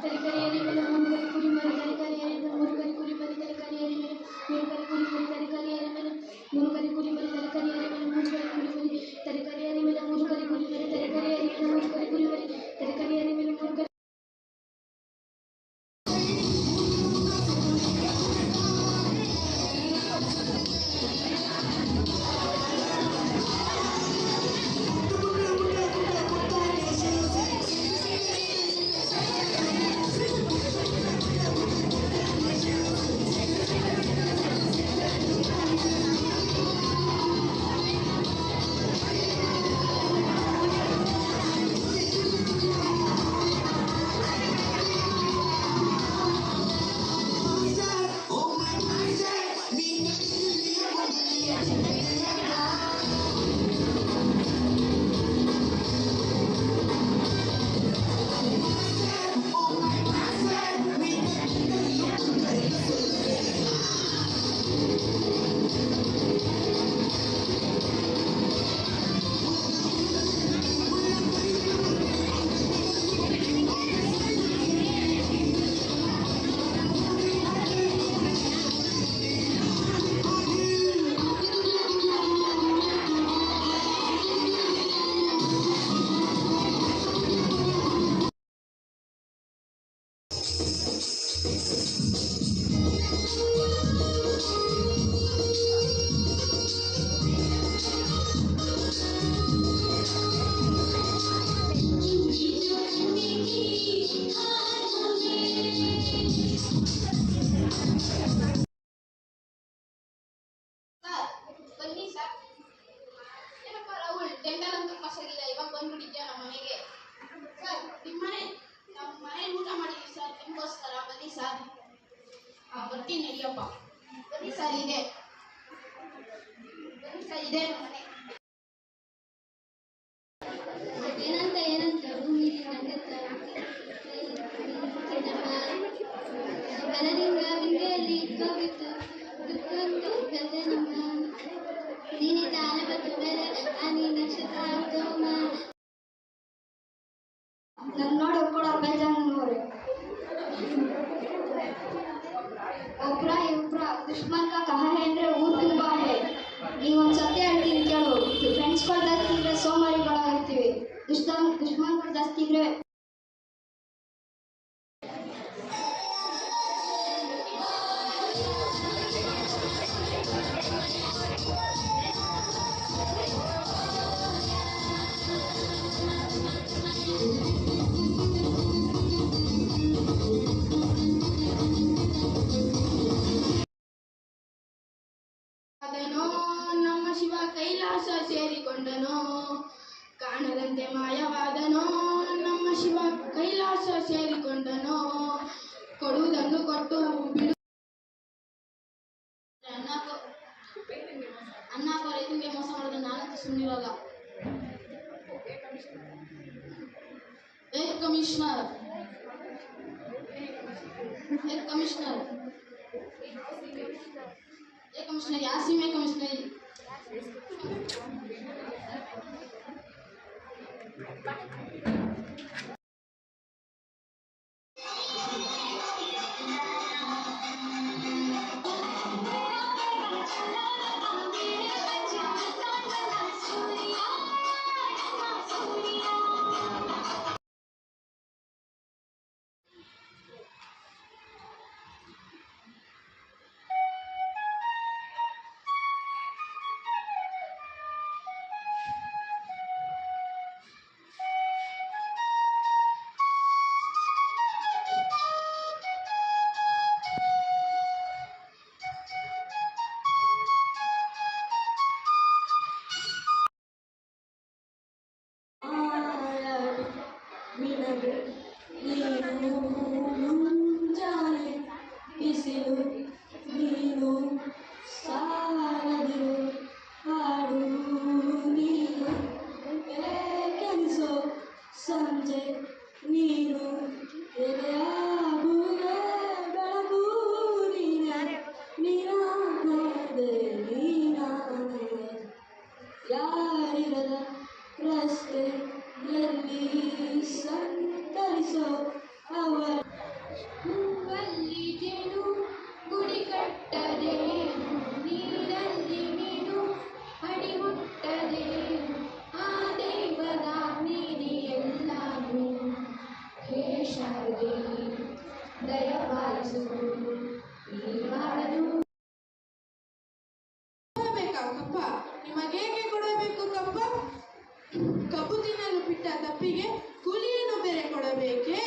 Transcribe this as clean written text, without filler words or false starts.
ತರಕಾರಿಯಲ್ಲಿ ಮೇಲೆ ಮೂರುಗರಿ ಕುರಿ ಮರಿ ತರಕಾರಿಯಲ್ಲಿ ಮೂರುಗರಿ ಕುರಿ ಮರಿ ತರಕಾರಿಯಲ್ಲಿ ಮೇಲೆ ಮೂರುಗರಿ ಕುರಿ ಮರಿ ತರಕಾರಿಯಲ್ಲಿ ಮೇಲೆ ಮೂರುಗರಿ ಕುರಿ ಮರಿ ತರಕಾರಿಯಲ್ಲಿ ಮೇಲೆ ಮೂರುಗರಿ ಕುರಿ ಮರಿ ತರಕಾರಿಯಲ್ಲಿ ಮೇಲೆ ಮೂರುಗರಿ ಕುರಿ ಮರಿ ತರಕಾರಿಯಲ್ಲಿ ಮೇಲೆ ಮೂರುಗರಿ ಕುರಿ ಮರಿ ತರಕಾರಿಯಲ್ಲಿ ಮೇಲೆ ಮೂರುಗರಿ ಬನ್ನಿ ಸರ್. ಏನಪ್ಪ ರಾಹುಲ್ ಟೆಂಡರ್ ಅಂತೂ ಪಾಸ್ ಆಗಿಲ್ಲ, ಇವಾಗ ಬಂದ್ಬಿಟ್ಟಿದ್ಯಾ ನಮ್ಮ ಮನೆಗೆ. ಸರ್ ನಮ್ಮ ಮನೇಲಿ ಊಟ ಮಾಡಿದ್ವಿ ಸರ್, ನಿಮಗೋಸ್ಕರ. ಬನ್ನಿ ಸರ್. ಬರ್ತೀನಿ ನಡಿಯಪ್ಪ. ಬನ್ನಿ ಸರ್, ಇದೆ ನಮ್ಮ ಮನೆ. ಏನಂತ ಬಲದಿಂದ ವಿಂಗೆಯಲ್ಲಿ ಇಟ್ಕೋಗಿತ್ತು ದುಃಖದ್ದು ಗದ್ದೆ ನಮ್ಮ ನೀನಿತ ಅಲಬತ್ತು ಬೇರೆ ಆನಿ ನಕ್ಷತ್ರ ತೋಮ ನನ್ನ ನೋಡಿ ಕೂಡ ಬೇಜಾನವ್ರೆ. ಒಬ್ರ दुश्मन का कहा है ಅಂದ್ರೆ ಊರು ತುಂಬಾ है. ನೀವೊಂದು ಸತ್ಯ ಹೇಳ್ತೀನಿ ಕೇಳು. ಫ್ರೆಂಡ್ಸ್ಗಳು ಜಾಸ್ತಿ ಇದ್ರೆ ಸೋಮಾರಿಗಳಾಗಿರ್ತೀವಿ, ದುಶ್ಮನ್ಗಳು ಜಾಸ್ತಿ ಇದ್ರೆ ನಮ್ಮ ಶಿವ ಕೈಲಾಸ ಸೇರಿಕೊಂಡನೋ, ಕಾಣದಂತೆ ಮಾಯವಾದನೋ. ನಮ್ಮ ಶಿವ ಕೈಲಾಸ ಸೇರಿಕೊಂಡನೋ, ಕೊಡುವುದನ್ನು ಕೊಟ್ಟು ಬಿಡು. ಅನ್ನ ರೈತನಿಗೆ ಮೋಸ ಮಾಡಿದ ನಾನಂತೂ ಸುಮ್ಮನಿರಲ್ಲ. ಕಮಿಷನರ್ ಯಾವ ಸೀಮೆ ಕಮಿಷನರ್? ರಸ್ತೆಯಲ್ಲಿ ಸಂತರಿಸೋ ಅವರ ಕಾಪಾಡಿಸುವುದು ಮಾಡಲು ಕೊಡಬೇಕಾ ಕಪ್ಪ? ನಿಮಗೇಕೆ ಕೊಡಬೇಕು ಕಪ್ಪ? ಕಬ್ಬು ತಿನ್ನಲು ಬಿಟ್ಟ ತಪ್ಪಿಗೆ ಕೂಲಿಯನ್ನು ಬೇರೆ ಕೊಡಬೇಕೇ?